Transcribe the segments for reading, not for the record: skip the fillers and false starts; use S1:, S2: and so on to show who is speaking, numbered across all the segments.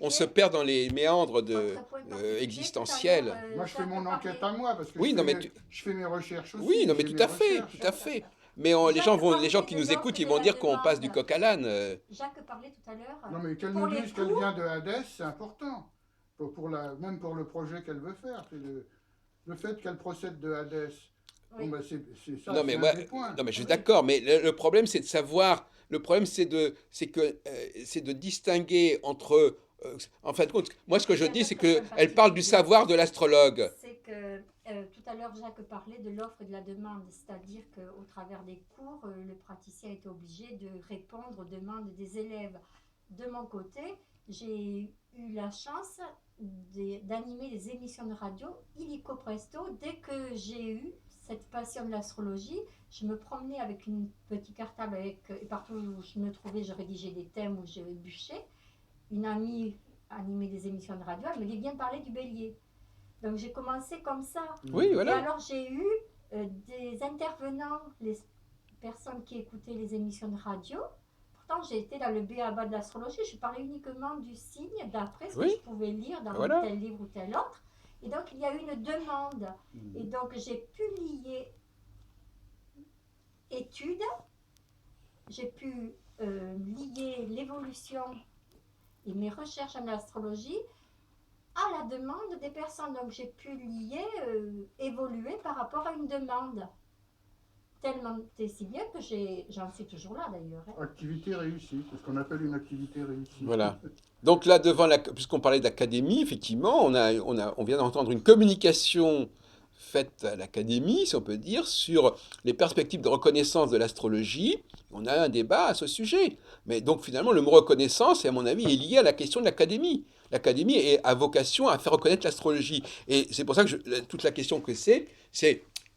S1: on se perd dans les méandres existentiels.
S2: Moi, je fais mon enquête à moi, parce que
S1: Oui, non, mais
S2: je fais mes recherches
S1: oui,
S2: aussi.
S1: non, mais
S2: J'ai
S1: tout
S2: mes
S1: à fait,
S2: recherches.
S1: tout à fait. Mais les gens qui nous écoutent, ils vont dire qu'on passe du coq à l'âne.
S3: Jacques parlait tout à l'heure.
S2: Non, mais qu'elle
S3: Pour
S2: nous
S3: les
S2: dise qu'elle
S3: coûts,
S2: vient de Hadès, c'est important. Même pour le projet qu'elle veut faire. Le fait qu'elle procède de Hadès,
S3: oui.
S2: bon, ben, c'est ça,
S1: Non, mais
S2: c'est
S1: moi,
S2: un des points.
S1: non, mais je suis
S3: Oui.
S1: d'accord. Mais le problème, c'est de savoir. Le problème, c'est de distinguer entre. En fin de compte, moi, ce que je dis, c'est qu'elle parle du savoir de l'astrologue.
S3: C'est que tout à l'heure, Jacques parlait de l'offre et de la demande, c'est-à-dire qu'au travers des cours, le praticien était obligé de répondre aux demandes des élèves. De mon côté, j'ai eu la chance d'animer des émissions de radio illico presto. Dès que j'ai eu cette passion de l'astrologie, je me promenais avec une petite cartable et partout où je me trouvais, je rédigeais des thèmes où je bûchais. Une amie animait des émissions de radio, elle me dit viens parler du bélier. Donc j'ai commencé comme ça.
S1: Oui, voilà.
S3: Et alors j'ai eu des intervenants, les personnes qui écoutaient les émissions de radio. Pourtant j'ai été dans le b.a.-ba de l'astrologie, je parlais uniquement du signe, d'après ce que je pouvais lire dans tel livre ou tel autre. Et donc il y a eu une demande. Et donc j'ai publié études, j'ai pu lier l'évolution et mes recherches en astrologie à la demande des personnes. Donc j'ai pu lier, évoluer par rapport à une demande. Tellement si bien que j'en suis toujours là d'ailleurs.
S2: Activité réussie, c'est ce qu'on appelle une activité réussie.
S1: Voilà. Donc là, puisqu'on parlait d'académie, effectivement, on vient d'entendre une communication faite à l'académie, si on peut dire, sur les perspectives de reconnaissance de l'astrologie. On a un débat à ce sujet. Mais donc finalement, le mot reconnaissance, à mon avis, est lié à la question de l'académie. L'académie a vocation à faire reconnaître l'astrologie. Et c'est pour ça que toute la question que c'est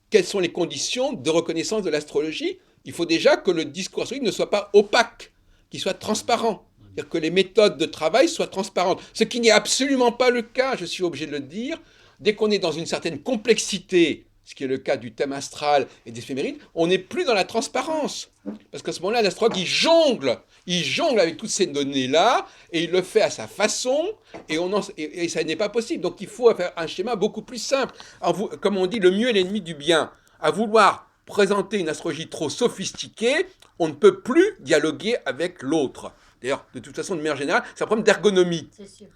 S1: quelles sont les conditions de reconnaissance de l'astrologie? Il faut déjà que le discours astrologique ne soit pas opaque, qu'il soit transparent. C'est-à-dire que les méthodes de travail soient transparentes. Ce qui n'est absolument pas le cas, je suis obligé de le dire. Dès qu'on est dans une certaine complexité, ce qui est le cas du thème astral et des éphémérides, on n'est plus dans la transparence. Parce qu'à ce moment-là, l'astrologue, il jongle avec toutes ces données-là, et il le fait à sa façon, et ça n'est pas possible. Donc il faut faire un schéma beaucoup plus simple. Comme on dit, le mieux est l'ennemi du bien. À vouloir présenter une astrologie trop sophistiquée, on ne peut plus dialoguer avec l'autre. D'ailleurs, de toute façon, de manière générale, c'est un problème d'ergonomie.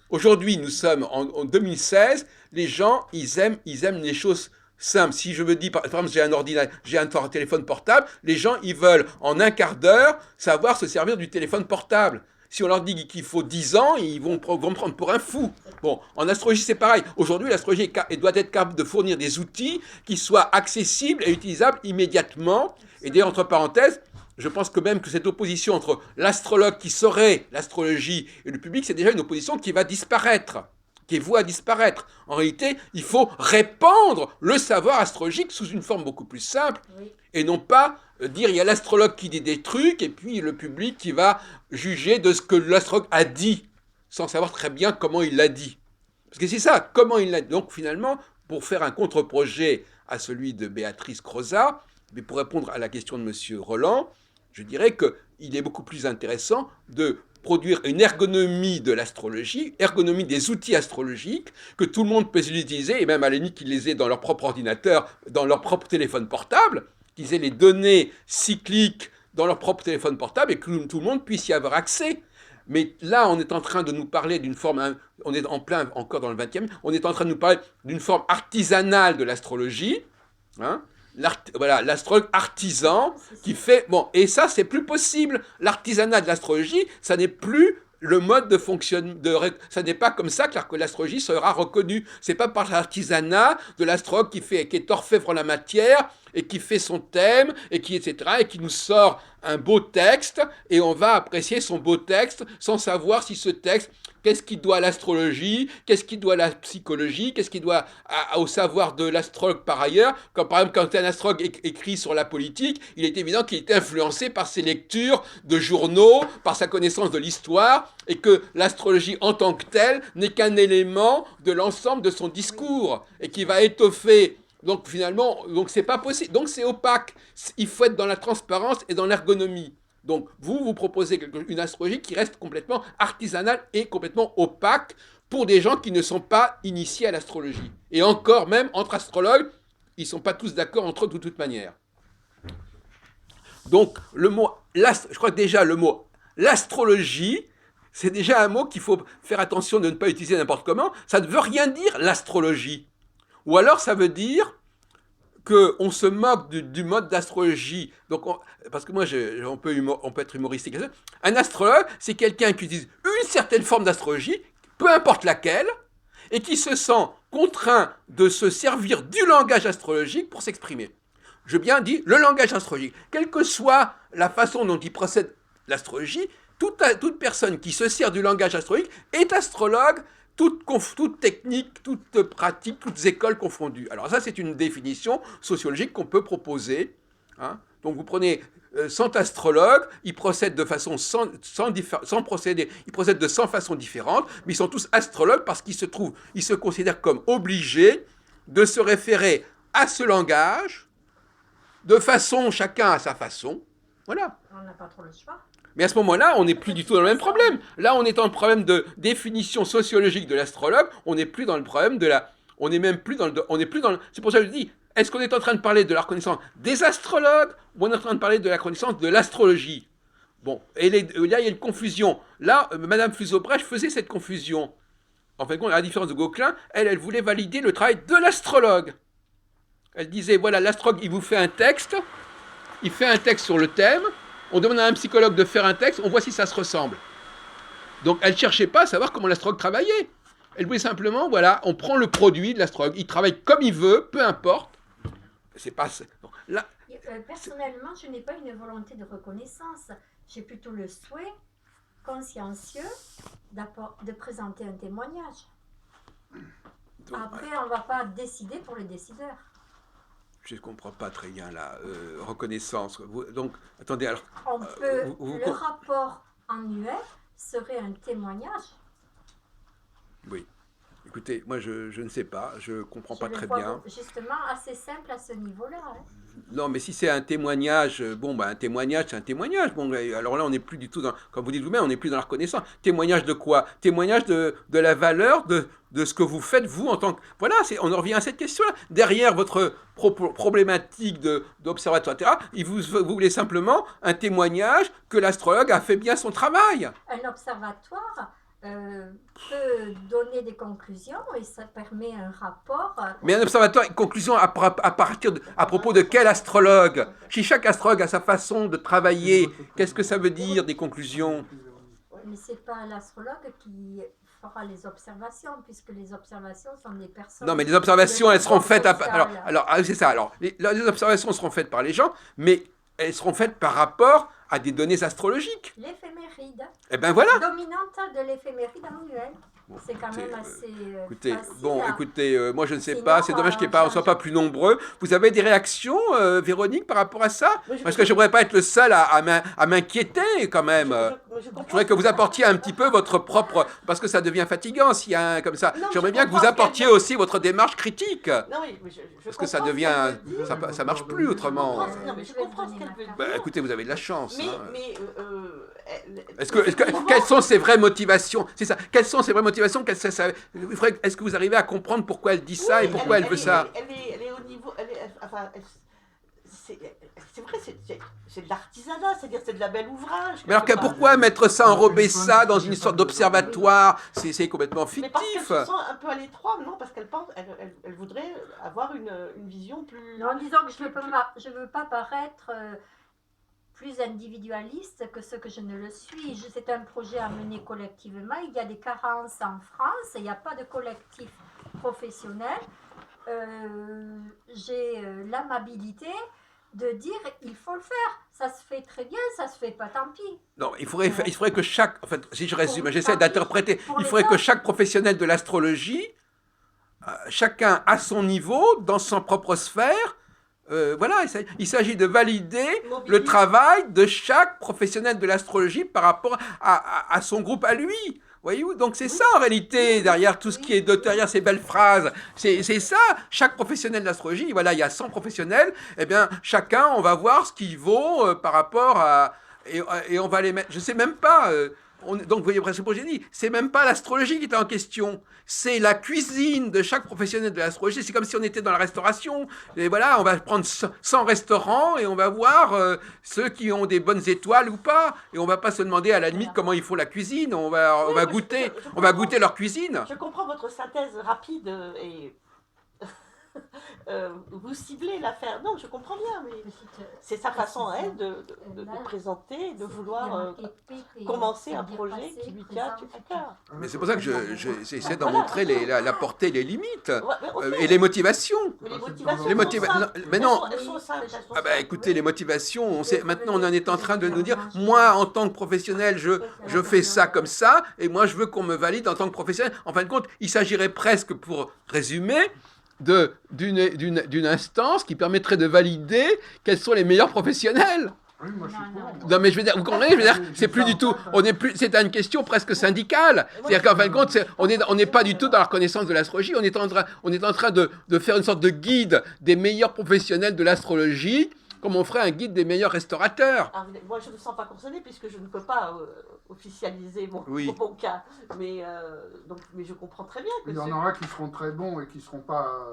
S1: Aujourd'hui, nous sommes en 2016, les gens, ils aiment les choses simples. Si je me dis, par exemple, j'ai un téléphone portable, les gens, ils veulent, en un quart d'heure, savoir se servir du téléphone portable. Si on leur dit qu'il faut 10 ans, ils vont me prendre pour un fou. Bon, en astrologie, c'est pareil. Aujourd'hui, l'astrologie doit être capable de fournir des outils qui soient accessibles et utilisables immédiatement. Et d'ailleurs, entre parenthèses, je pense que même que cette opposition entre l'astrologue qui saurait l'astrologie et le public, c'est déjà une opposition qui va disparaître, qui est vouée à disparaître. En réalité, il faut répandre le savoir astrologique sous une forme beaucoup plus simple, et non pas dire il y a l'astrologue qui dit des trucs, et puis le public qui va juger de ce que l'astrologue a dit, sans savoir très bien comment il l'a dit. Parce que c'est ça, comment il l'a dit. Donc finalement, pour faire un contre-projet à celui de Béatrice Crozat, mais pour répondre à la question de M. Roland, je dirais qu'il est beaucoup plus intéressant de produire une ergonomie de l'astrologie, ergonomie des outils astrologiques, que tout le monde peut utiliser, et même à la limite qu'ils les aient dans leur propre ordinateur, dans leur propre téléphone portable, qu'ils aient les données cycliques dans leur propre téléphone portable, et que tout le monde puisse y avoir accès. Mais là, on est en train de nous parler d'une forme, on est en plein encore dans le 20e, on est en train de nous parler d'une forme artisanale de l'astrologie, hein, voilà, l'astrologue artisan qui fait... Bon, et ça, c'est plus possible. L'artisanat de l'astrologie, ça n'est plus le mode de fonctionnement... Ça n'est pas comme ça que l'astrologie sera reconnue. C'est pas par l'artisanat de l'astrologue qui est orfèvre en la matière et qui fait son thème, et qui, etc., et qui nous sort un beau texte, et on va apprécier son beau texte sans savoir si ce texte... Qu'est-ce qu'il doit à l'astrologie? Qu'est-ce qu'il doit à la psychologie? Qu'est-ce qu'il doit au savoir de l'astrologue par ailleurs? Comme par exemple, quand un astrologue écrit sur la politique, il est évident qu'il est influencé par ses lectures de journaux, par sa connaissance de l'histoire, et que l'astrologie en tant que telle n'est qu'un élément de l'ensemble de son discours, et qui va étoffer. Donc finalement, c'est pas possible. Donc c'est opaque. Il faut être dans la transparence et dans l'ergonomie. Donc, vous proposez une astrologie qui reste complètement artisanale et complètement opaque pour des gens qui ne sont pas initiés à l'astrologie. Et encore, même entre astrologues, ils ne sont pas tous d'accord entre eux de toute manière. Donc, je crois que déjà le mot l'astrologie, c'est déjà un mot qu'il faut faire attention de ne pas utiliser n'importe comment. Ça ne veut rien dire l'astrologie. Ou alors ça veut dire qu'on se moque du mode d'astrologie. Donc parce que moi, on peut être humoristique. Un astrologue, c'est quelqu'un qui utilise une certaine forme d'astrologie, peu importe laquelle, et qui se sent contraint de se servir du langage astrologique pour s'exprimer. Je bien dis le langage astrologique. Quelle que soit la façon dont il procède l'astrologie, toute personne qui se sert du langage astrologique est astrologue, toute technique, toute pratique, toutes écoles confondues. Alors ça, c'est une définition sociologique qu'on peut proposer. Hein. Donc vous prenez 100 astrologues, ils procèdent de façon sans procédé, ils procèdent de 100 façons différentes, mais ils sont tous astrologues parce qu'ils se considèrent comme obligés de se référer à ce langage, de façon, chacun à sa façon. Voilà.
S3: On n'a pas trop le choix.
S1: Mais à ce moment-là, on n'est plus du tout dans le même problème. Là, on est dans le problème de définition sociologique de l'astrologue. On n'est plus dans le problème de la. On n'est même plus dans le. On n'est plus dans le. C'est pour ça que je dis. Est-ce qu'on est en train de parler de la reconnaissance des astrologues ou on est en train de parler de la reconnaissance de l'astrologie? Bon, et là, il y a une confusion. Là, Madame Fuseau-Brèche faisait cette confusion. En fait, à la différence de Gauquelin, elle voulait valider le travail de l'astrologue. Elle disait voilà, l'astrologue, il vous fait un texte. Il fait un texte sur le thème. On demande à un psychologue de faire un texte, on voit si ça se ressemble. Donc elle ne cherchait pas à savoir comment l'astrologue travaillait. Elle voulait simplement, voilà, on prend le produit de l'astrologue, il travaille comme il veut, peu importe. C'est pas... Bon, là,
S3: personnellement, je n'ai pas une volonté de reconnaissance. J'ai plutôt le souhait consciencieux de présenter un témoignage.
S1: donc,
S3: Après, on ne va pas décider pour les décideurs.
S1: je ne comprends pas très bien la reconnaissance. Donc, attendez, alors...
S3: On peut, le rapport annuel serait un témoignage.
S1: Oui. Écoutez, moi, je ne sais pas, je ne comprends pas très bien.
S3: Justement, assez simple à ce niveau-là. Hein.
S1: Non, mais si c'est un témoignage, un témoignage, c'est un témoignage. Bon, alors là, on n'est plus du tout dans, comme vous dites vous-même, on n'est plus dans la reconnaissance. Témoignage de quoi? Témoignage de la valeur de ce que vous faites, vous, en tant que... Voilà, on en revient à cette question-là. Derrière votre problématique d'observatoire, etc., vous voulez simplement un témoignage que l'astrologue a fait bien son travail.
S3: Un observatoire peut donner des conclusions et ça permet un rapport.
S1: Mais un observatoire, conclusion à propos de quel astrologue? Si chaque astrologue a sa façon de travailler, qu'est-ce que ça veut dire, des conclusions?
S3: Mais ce n'est pas l'astrologue qui fera les observations, puisque les observations sont des personnes...
S1: Non, mais les observations, elles seront faites... c'est ça. Alors, les observations seront faites par les gens, mais elles seront faites par rapport à des données astrologiques.
S3: L'éphéméride.
S1: Eh ben voilà.
S3: Dominante de l'éphéméride annuelle. Bon, c'est quand même assez
S1: écoutez, moi je ne sais pas, c'est dommage qu'on ne soit pas plus nombreux. Vous avez des réactions, Véronique, par rapport à ça? Parce que je ne voudrais pas être le seul à m'inquiéter quand même. Je voudrais que vous apportiez un petit peu votre propre... Parce que ça devient fatigant s'il y a un comme ça. J'aimerais bien que vous apportiez aussi votre démarche critique.
S4: Non, oui,
S1: parce que ça devient... Ça marche plus autrement.
S4: Non, mais je comprends ce qu'elle veut dire.
S1: Écoutez, vous avez de la chance.
S4: Mais
S1: quelles sont ses vraies motivations? C'est ça. Quelles sont ses vraies motivations? Est-ce que vous arrivez à comprendre pourquoi elle dit ça et pourquoi elle veut ça?
S4: Elle est au niveau... C'est vrai, c'est de l'artisanat, c'est-à-dire c'est de la belle ouvrage.
S1: Mais alors pourquoi mettre ça, enrober ça dans une sorte d'observatoire? C'est complètement fictif.
S4: Mais parce qu'elle se sent un peu à l'étroit, non? Parce qu'elle pense, elle voudrait avoir une vision plus...
S3: Non, disons que je ne veux pas paraître plus individualiste que ce que je ne le suis. C'est un projet à mener collectivement. Il y a des carences en France, il n'y a pas de collectif professionnel. J'ai l'amabilité de dire il faut le faire, ça se fait très bien, ça se fait pas, tant pis.
S1: Non, il faudrait que chaque, en fait, si je résume, j'essaie d'interpréter, il faudrait que chaque professionnel de l'astrologie, chacun à son niveau, dans son propre sphère, voilà, il s'agit de valider le travail de chaque professionnel de l'astrologie par rapport à son groupe à lui. Voyez-vous, donc c'est ça en réalité, derrière tout ce qui est derrière ces belles phrases, c'est ça, chaque professionnel d'astrologie, voilà, il y a 100 professionnels, eh bien chacun, on va voir ce qu'il vaut par rapport à... et on va les mettre. Je sais même pas. Donc, vous voyez, presque ce que j'ai dit, c'est même pas l'astrologie qui est en question, c'est la cuisine de chaque professionnel de l'astrologie. C'est comme si on était dans la restauration. Et voilà, on va prendre 100 restaurants et on va voir ceux qui ont des bonnes étoiles ou pas. Et on va pas se demander à la limite comment ils font la cuisine. On va
S4: Oui,
S1: goûter,
S4: je
S1: on va
S4: comprends.
S1: goûter leur cuisine.
S4: Je comprends votre synthèse rapide et vous ciblez l'affaire. Non, je comprends bien, mais c'est sa façon à elle de présenter, de vouloir commencer un projet qui lui tient à cœur.
S1: Mais c'est pour ça que j'essaie d'en
S4: Voilà.
S1: montrer la portée, les limites
S4: Ouais, mais ok.
S1: et les motivations.
S4: Mais les motivations
S1: Les
S4: sont
S1: motiva-
S4: simples.
S1: non, mais non.
S4: Elles sont simples, elles sont
S1: Ah bah
S4: simples.
S1: écoutez, les motivations, maintenant on en est en train de nous dire, moi en tant que professionnel, je fais ça comme ça, et moi je veux qu'on me valide en tant que professionnel. En fin de compte, il s'agirait presque, pour résumer, d'une instance qui permettrait de valider quels sont les meilleurs professionnels.
S2: Oui, moi je suis
S3: Non,
S2: pour.
S1: Non mais je veux dire, vous comprenez, je veux dire, c'est plus du tout, c'est une question presque syndicale. C'est-à-dire qu'en fin de compte, on n'est pas du tout dans la reconnaissance de l'astrologie, on est en train de faire une sorte de guide des meilleurs professionnels de l'astrologie, comme on ferait un guide des meilleurs restaurateurs.
S4: Alors, moi, je ne me sens pas concernée puisque je ne peux pas officialiser
S1: Oui.
S4: mon cas. Mais je comprends très bien que
S2: Il y en aura qui seront très bons et qui seront pas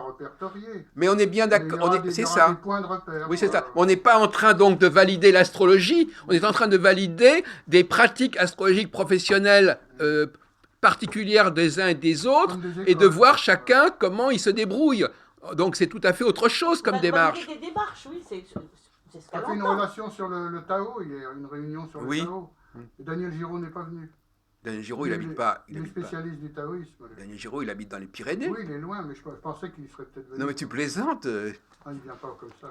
S2: répertoriés.
S1: Mais on est bien
S2: Mais il y
S1: d'accord,
S2: aura
S1: c'est
S2: il y aura
S1: ça.
S2: des points de repère.
S1: Oui, c'est ça. On n'est pas en train donc de valider l'astrologie, on est en train de valider des pratiques astrologiques professionnelles particulières des uns et des autres,
S2: Comme des
S1: et de
S2: écoles.
S1: voir chacun comment il se débrouille. Donc c'est tout à fait autre chose comme démarche.
S4: Des démarches, oui, c'est ce
S2: On
S4: qu'elle
S2: a fait une
S4: entend.
S2: relation sur le Tao, il y a une réunion sur
S1: Oui.
S2: le Tao. Et Daniel Giraud n'est pas venu.
S1: Daniel Giraud, il habite pas.
S2: Il est spécialiste du taoïsme.
S1: Daniel Giraud, il habite dans les Pyrénées.
S2: Oui, il est loin, mais je pensais qu'il serait peut-être venu.
S1: Non mais tu plaisantes.
S2: Ah, il vient pas comme ça.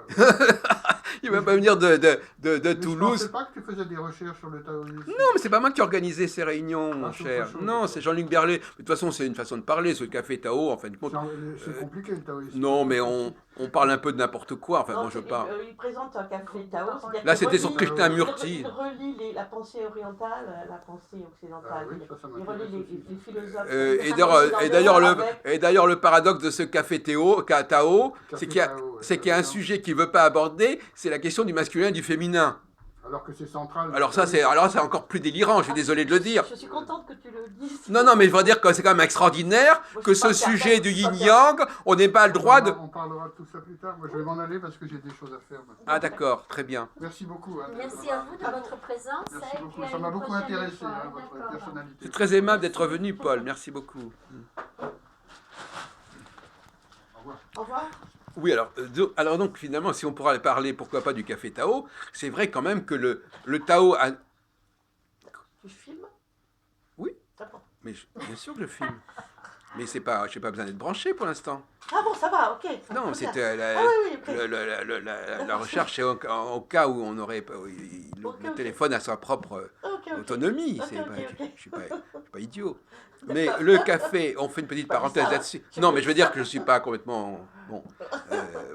S1: Il va pas venir de
S2: Mais je
S1: Toulouse.
S2: pensais pas que tu faisais des recherches sur le taoïsme.
S1: Non, mais c'est pas moi qui organisais ces réunions, mon
S2: c'est
S1: cher.
S2: autre chose,
S1: Non,
S2: d'accord.
S1: c'est Jean-Luc Berlet. De toute façon, c'est une façon de parler, ce café Tao, en fin de compte.
S2: C'est compliqué le taoïsme.
S1: Non, mais on parle un peu de n'importe quoi. Enfin,
S4: Non,
S1: moi, je parle.
S4: il présente un café Tao. c'est-à-dire
S1: Là,
S4: qu'il
S1: c'était sur
S4: relie-
S1: Krishnamurti.
S4: Il relie la pensée orientale à la pensée occidentale.
S2: Ah oui, ça
S4: Il
S2: m'intéresse
S4: relie
S2: aussi.
S4: les philosophes.
S1: Et d'ailleurs, le paradoxe de ce café Tao,
S2: Café
S1: c'est
S2: Tao,
S1: qu'il y a un sujet qu'il veut pas aborder, c'est la question du masculin et du féminin.
S2: Alors que c'est central.
S1: Alors c'est encore plus délirant, je suis désolé de le dire.
S4: Je suis contente que tu le dises.
S1: Non, mais je veux dire que c'est quand même extraordinaire
S4: Moi, je
S1: que
S4: suis pas
S1: ce sujet
S4: certaine,
S1: du
S4: je suis pas
S1: yin-yang, on n'ait pas le droit de...
S2: On parlera de tout ça plus tard. Moi, je vais m'en aller parce que j'ai des choses à faire maintenant.
S1: Ah d'accord, très bien.
S2: Merci beaucoup. Hein,
S3: Merci à vous de votre présence.
S2: Merci
S3: et puis
S2: beaucoup.
S3: à
S2: Ça m'a
S3: une
S2: beaucoup
S3: prochaine
S2: intéressé,
S3: fois.
S2: hein, votre
S3: D'accord.
S2: personnalité.
S1: C'est très aimable d'être venu, Paul, merci beaucoup.
S2: Au revoir.
S4: Au revoir.
S1: Oui, alors donc finalement, si on pourra parler, pourquoi pas, du café Tao, c'est vrai quand même que le Tao a...
S4: Tu filmes?
S1: Oui.
S4: D'accord.
S1: Mais bien sûr que je filme. Mais c'est pas, j'ai pas besoin d'être branché pour l'instant.
S4: Ah bon, ça va, ok. Ça va
S1: Non,
S4: très bien.
S1: c'était
S4: Ah oui, oui, ok.
S1: la recherche, c'est au cas où on aurait... Le
S4: Ok.
S1: téléphone a sa propre
S4: Ok.
S1: autonomie.
S4: Ok,
S1: C'est
S4: ok,
S1: pas-
S4: ok.
S1: Je suis pas idiot. Mais le café, on fait une petite
S4: Pas dit
S1: parenthèse
S4: ça, hein.
S1: là-dessus. Non, mais je veux dire que je suis pas complètement... Bon,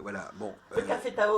S1: voilà, bon.
S4: Le café Tao.